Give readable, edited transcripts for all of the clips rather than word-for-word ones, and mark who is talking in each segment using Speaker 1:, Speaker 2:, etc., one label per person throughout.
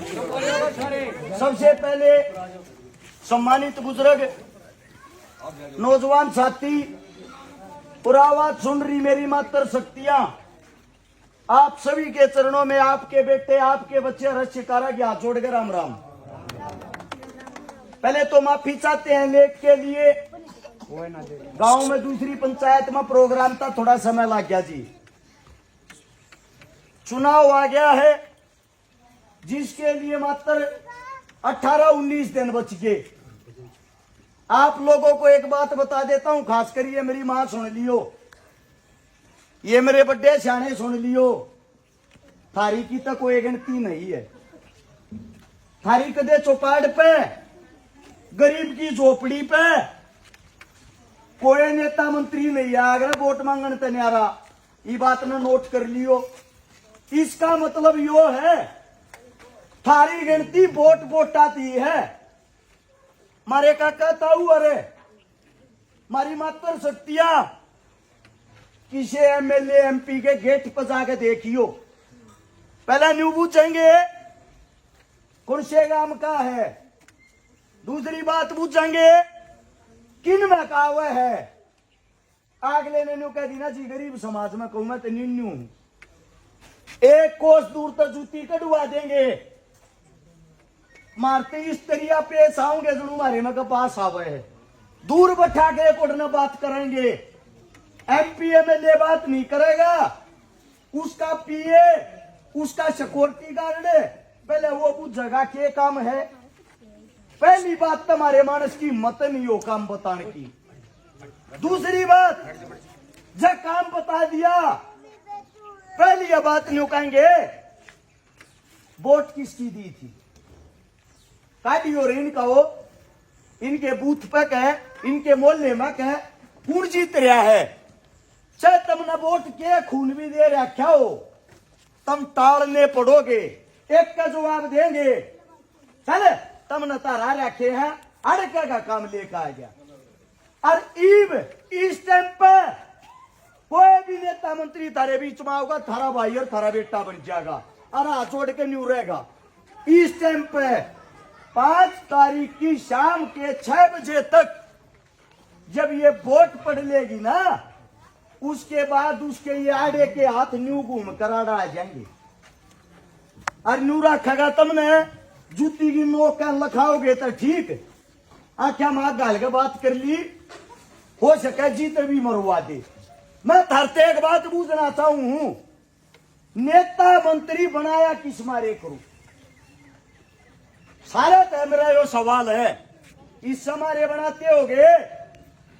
Speaker 1: सबसे पहले सम्मानित बुजुर्ग नौजवान साथी और आवाज सुन रही मेरी मातर शक्तियां, आप सभी के चरणों में आपके बेटे आपके बच्चे हर्ष शिकारा के हाथ जोड़कर राम राम। पहले तो माफी चाहते हैं लेख के लिए, गांव में दूसरी पंचायत में प्रोग्राम था, थोड़ा समय लग गया जी। चुनाव आ गया है जिसके लिए मात्र 18-19 दिन बच गए। आप लोगों को एक बात बता देता हूं, खासकर ये मेरी मां सुन लियो, ये मेरे बड़े सियाने सुन लियो, थारी की तो कोई गिनती नहीं है। थारी कदे चौपाड़ पे, गरीब की झोपड़ी पे कोई नेता मंत्री नहीं आ गया वोट मांगने ते नहीं आ रहा। ये बात ने नोट कर लियो। इसका मतलब यो है थारी गिनती वोट वोटाती है। मारे काका ताऊ अरे मारी मातर शक्तियां किसी एमएलए एमपी के गेट पर जाके देखियो, पहला न्यू पूछेंगे कौन से गांव का है, दूसरी बात पूछेंगे किन में का हुआ है। अगले ने न्यू कह दी ना जी गरीब समाज में कहूं मैं तो निन्नू, एक कोस दूर तक जूती कटवा देंगे, मारते इस तरिया पेश आओगे जरूर मारे में के पास आवे है, दूर बैठा के कोटने बात करेंगे। एमपी एमएलए बात नहीं करेगा, उसका पीए उसका सिक्योरिटी गार्ड पहले वो पूछेगा क्या काम है। पहली बात तुम्हारे मानस की मत नहीं हो काम बताने की। दूसरी बात जब काम बता दिया पहली यह बात नहीं कहेंगे वोट किसकी दी थी, काटी और इनका हो, इनके बूथ पे कहे, इनके मोहल्ले में कहे कौन जीत रहा है। चाहे तुमने वोट के खून भी दे रखा हो, तुम टालने पड़ोगे, एक का जवाब देंगे चले तुमने तारा रखे हैं अड़के का काम लेकर आ गया। और ईब इस टाइम पे कोई भी नेता मंत्री थारे बीच में होगा, थारा भाई और थारा बेटा बन जाएगा और हाथ जोड़ के न्यू रहेगा। इस टाइम पे 5 तारीख की शाम के 6 बजे तक जब ये वोट पड़ लेगी ना, उसके बाद उसके ये आड़े के हाथ न्यू घूम कर आड़ा आ जाएंगे और न्यू रखेगा। तुमने जूती की नोक का लखाओगे तो ठीक, आख्या मां गाल के बात कर ली, हो सके जीत भी मरवा दे। मैं धरते एक बात पूछना चाहूं, नेता मंत्री बनाया किस मारे करूं, सारा तो मेरा यो सवाल है। इस समारे बनाते होगे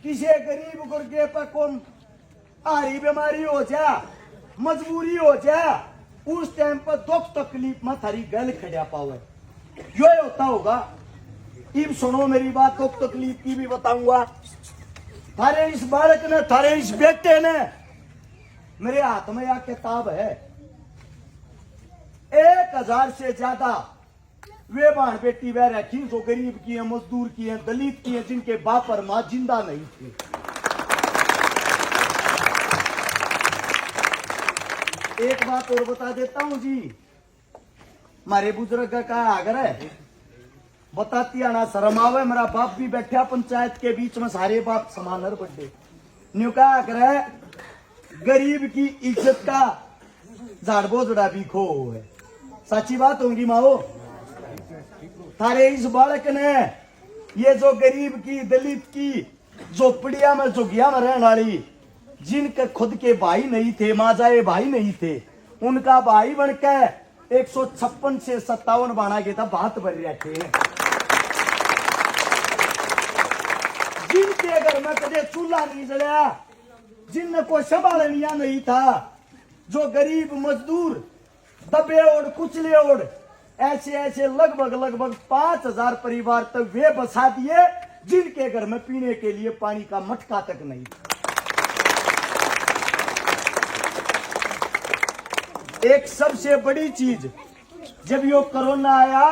Speaker 1: किसी गरीब गुर्गे पर कौन आरी बीमारी हो जा, मजबूरी हो जा, उस टाइम पर दुख तकलीफ में थारी गल खड़ा पावे, यो होता होगा। इब सुनो मेरी बात, दुख तकलीफ की भी बताऊंगा। थारे इस बालक ने, थारे इस बेटे ने, मेरे हाथ में यह किताब है, 1000 से ज्यादा वे बहन बेटी वह रखी जो गरीब की है, मजदूर की है, दलित की है, जिनके बाप और मां जिंदा नहीं थे। एक बात और बता देता हूं जी, हमारे बुजुर्ग का आग्रह है, बताती आना शर्म आवे। मेरा बाप भी बैठा पंचायत के बीच में, सारे बाप समान हर बड्डे न्यू का आग्रह है, गरीब की इज्जत का झाड़ बोझड़ा भी खो है। सच्ची बात होगी माओ। थारे इस बालक ने ये जो गरीब की, दलित की, झोपड़िया में, झुग्गिया में रहने वाली, जिनके खुद के भाई नहीं थे, माजाए भाई नहीं थे, उनका भाई बनकर 156 से 57 बना गया था, बात भर रखे हैं। जिनके घर में कदे चूल्हा नहीं जलाया, जिनने को संभालनिया नहीं था, जो गरीब मजदूर दबे और कुचले और ऐसे ऐसे लगभग 5000 परिवार तक वे बसा दिए, जिनके घर में पीने के लिए पानी का मटका तक नहीं था। एक सबसे बड़ी चीज, जब यो कोरोना आया,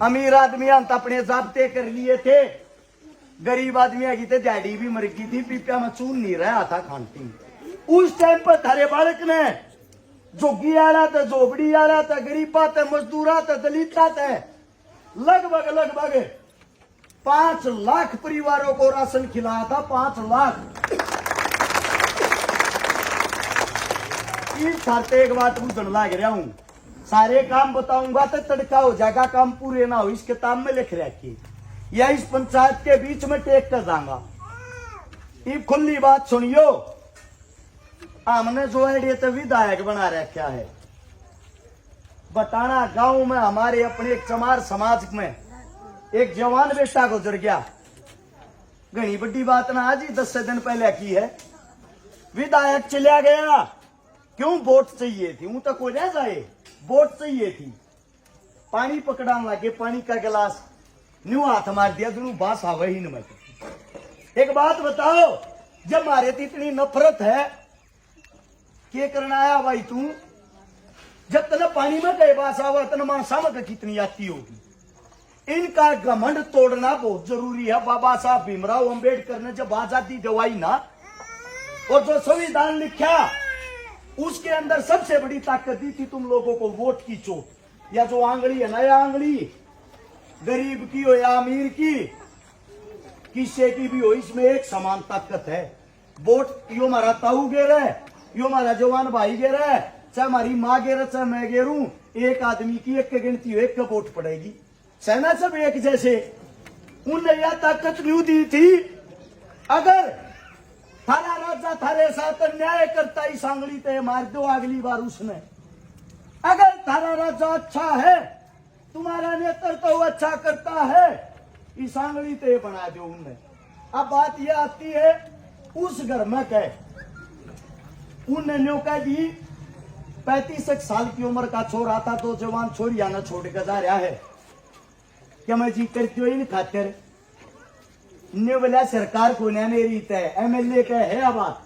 Speaker 1: अमीर आदमी अपने जाब्ते कर लिए थे, गरीब आदमी आगी थे, डैडी भी मर गई थी, पीपिया में चून नहीं रहा था खानती। उस टाइम पर थारे बालक ने झुग्गी आला तो झोपड़ी आला तो गरीबा ते मजदूरा ते दलिता ते लगभग 5 लाख परिवारों को राशन खिलाया था। 5 लाख। इस साथे एक बात बुझन लाग रहा हूं, सारे काम बताऊंगा तो तड़का हो जाएगा, काम पूरे ना हो इस किताब में लिख रखी, या इस पंचायत के बीच में टेक कर जाऊंगा। ये खुली बात सुनियो, हमने जो आइडिया तो विधायक बना रखा है। बटाना गांव में हमारे अपने एक चमार समाज में एक जवान बेटा गुजर गया। घनी बड़ी बात ना आज ही 10 दिन पहले की है। विधायक चला गया, क्यों? वोट चाहिए थी। ऊं तो कोई रह जाए, वोट चाहिए थी। पानी पकड़ाने लगे, पानी का गिलास न्यू हाथ मार दिया, दोनों बास आवे ही न। एक बात बताओ, जब मारे तो इतनी नफरत है, क्या करना आया भाई तू? जब तने पानी में गए बास आवा तने मानसा में कितनी आती होगी। इनका घमंड तोड़ना बहुत जरूरी है। बाबा साहब भीमराव अंबेडकर ने जब आजादी दिलवाई ना, और जो संविधान लिखा उसके अंदर सबसे बड़ी ताकत दी थी तुम लोगों को वोट की चोट, या जो आंगली है ना, या आंगली गरीब की हो या अमीर की, किसी की भी हो, इसमें एक समान ताकत है। वोट यो हमारा ताऊ गेर है, यो हमारा जवान भाई गेर है, चाहे हमारी माँ गेर चाहे मैं गेरू, एक आदमी की एक गिनती हो, एक वोट पड़ेगी। सेना सब एक जैसे। उनने यह ताकत न्यू दी थी, अगर थारा राजा थारे साथ न्याय करता ही सांगली ते मार दो अगली बार उसने। अगर थारा राजा अच्छा है, तुम्हारा नेतृत्व अच्छा करता है, इस सांगली ते बना दो उनने। अब बात यह आती है उस घर में कह उनने न्यू कह दी 35 साल की उम्र का छोरा था, तो जवान छोरी आना छोड़ कर जा रहा है। क्या मैं जी करती हो इन खातिर ने बोला सरकार को नहीं रीत है, एमएलए का है। अब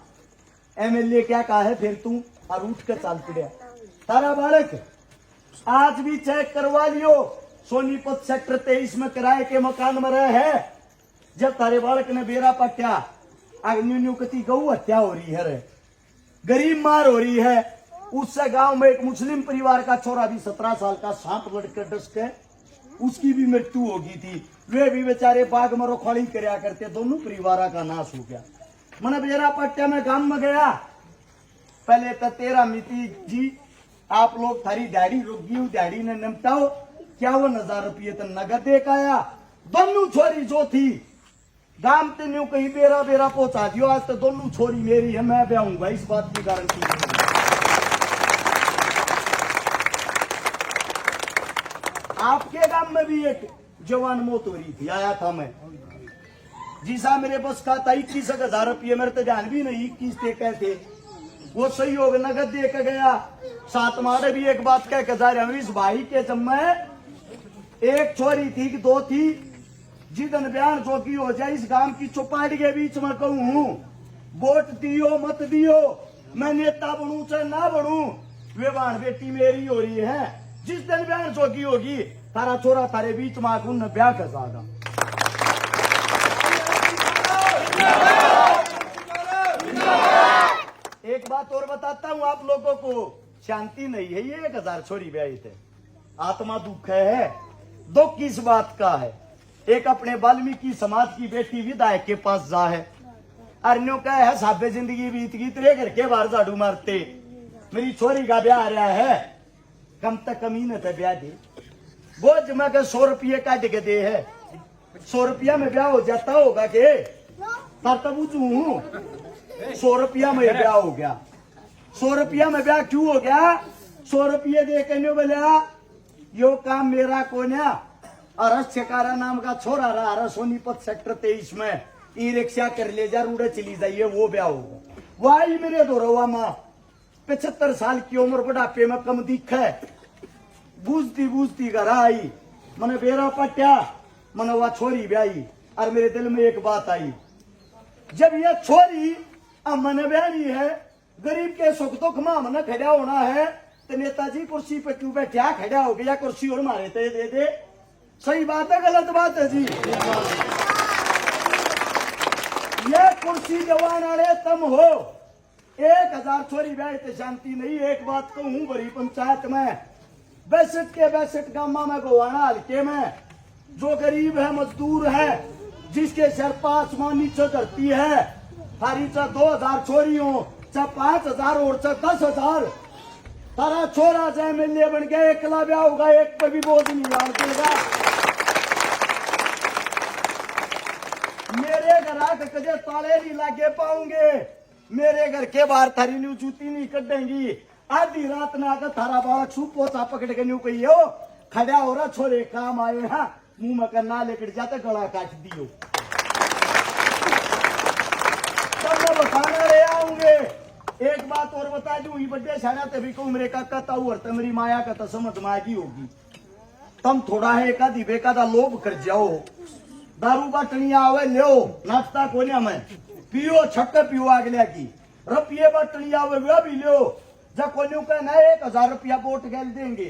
Speaker 1: एमएलए क्या कहा है फिर तू, और उठ कर चाल पड़ा। तारा बालक आज भी चेक करवा लियो, सोनीपत सेक्टर 23 में किराए के मकान में रहे है। जब तारे बालक ने बेरा पट्या, न्यू कती गऊ हत्या हो रही है, गरीब मार हो रही है। उससे गांव में एक मुस्लिम परिवार का छोरा भी 17 साल का सांप लड़कर डस के उसकी भी मृत्यु हो गई थी। वे भी बेचारे बाग में रोखड़ी करया करते, दोनों परिवार का नाश हो गया। मैंने बेरा पट्टा में गांव में गया, पहले तो 13 मिति जी आप लोग थारी दिहाड़ी रुक गई, दिहाड़ी ने निपटाओ, 51,000 रुपये तो नगद दे के आया। दोनों छोरी जो थी गांव ते न्यू कहीं बेरा बेरा पहुंचा दियो। आज तो दोनों छोरी मेरी है, मैं ब्याहूंगा, इस बात की गारंटी है। आपके गांव में भी एक जवान मौत हो रही थी, आया था मैं। जिसा मेरे बस का था 21,000 रुपये, मेरे तो ध्यान भी नहीं 21 थे कहते, वो सहयोग नगद दे के गया। साथ मारे भी एक बात कह के जा रहे हैं, इस भाई के जम्मे एक छोरी थी कि 2 थी, जिदन बयान जोगी हो जाए इस गांव की चौपाटी के बीच में कहूं वोट दियो मत दियो, मैं नेता बनूं चाहे ना बनूं, वे बाण बेटी मेरी हो रही है। जिस दिन बयान जोगी होगी तारा छोरा तारे बीच में आकर उन्हें ब्याह कर जाएगा। एक बात और बताता हूं आप लोगों को, शांति नहीं है। ये 1,000 छोरी ब्याही थे, आत्मा दुख है। दुख किस बात का है? एक अपने वाल्मीकि समाज की बेटी विधायक के पास जा है, अर्नियों का है साबे जिंदगी बीत गई, तेरे घर के बाहर झाड़ू मारते, मेरी छोरी का ब्याह आ रहा है, कम तक कमी न था ब्याह दे। वो जमा के 100 रुपये काट के दे है, 100 रुपया में ब्याह हो जाता होगा के तब 100 रुपया में ब्याह हो गया। 100 रुपया में ब्याह क्यों हो गया? 100 रुपये दे के बोला यो काम मेरा को ना, अरस चकारा नाम का छोरा रहा, अरस सोनीपत सेक्टर 23 में ई रिक्शा कर ले जा, रूढ़े चली जाइए, वो ब्याह होगा। वही मेरे दोरवा माँ 75 साल की उम्र, बुढ़ापे में कम दिख है, बूझती घर आई, मैंने बेरा पट्या, मैंने वह छोरी ब्याही। और मेरे दिल में एक बात आई, जब यह छोरी मन ब्याही है, गरीब के सुख दुख में हमने खड़ा होना है, तो नेताजी कुर्सी पे क्यों बैठा, खड़ा हो गया कुर्सी और मारे थे दे दे। सही बात है गलत बात है जी? ये कुर्सी जवान आड़े तम हो, 1000 छोरी ब्याह ते शांति नहीं। एक बात कहूं, बड़ी पंचायत में 62 गामा में गोवाना हल्के में जो गरीब है, मजदूर है, जिसके सर पर आसमान नीचे धरती है, थारी चा 2000 छोरी हो, चा 5000 और चा 10,000, तारा छोरा चाहे मिले बन गया, एकला ब्याह होगा, एक पे भी बोझ नहीं लान देगा। मेरे घर आके कदे ताले नहीं लागे पाऊंगे, मेरे घर के बाहर थारी न्यू जूती नहीं कटेंगी। आधी रात में आकर थारा बालक छू पोचा पकड़ के न्यू कही हो, खड़ा हो रहा छोरे काम आए, हाँ मुंह में करना लेकर जाते गला काट दियो। तब मैं बताना ले आऊंगे। एक बात और बता दूं, बड्डे साड़ा तभी को मेरे काका ताऊ और मेरी माया का तो समझ में आगी होगी। तुम थोड़ा है एक आधी बेकादा लोभ कर जाओ, दारू बाटनिया आवे लो, नाश्ता कोने में पियो, छक्के पियो अगले की, रुपये बाटनिया आवे वह भी लो। जब कोने कहना 1000 रुपया वोट गैल देंगे,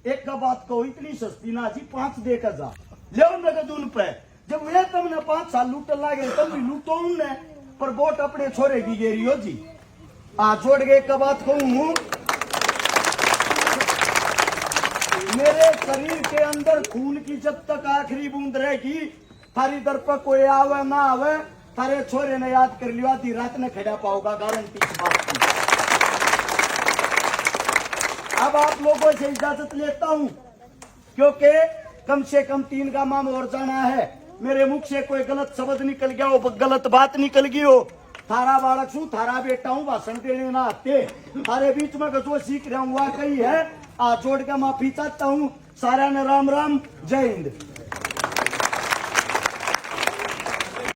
Speaker 1: एक का बात कहो इतनी सस्ती ना जी, 5 दे 1000 ले नगद उन पे। जब वे तुमने 5 साल लूट लागे, तुम भी लूटो उनने, पर वोट अपने छोरे की गेरी हो जी। आ छोड़ के एक बात कहूं, मेरे शरीर के अंदर खून की जब तक आखिरी बूंद रहेगी, थारी दर पर कोई आवे ना आवे, थारे छोरे ने याद कर लिया, आधी रात ने खड़ा पाओगा, गारंटी इस बात की। अब आप लोगों से इजाजत लेता हूं, क्योंकि कम से कम 3 गामा में और जाना है। मेरे मुख से कोई गलत शब्द निकल गया हो, गलत बात निकल गई हो, थारा बालक हूं, थारा बेटा हूं, भाषण देने ना आते, थारे बीच में जो सीख रहा हूं वाकई है, आज जोड़ के माफी चाहता हूं। सारा ने राम राम, जय हिंद।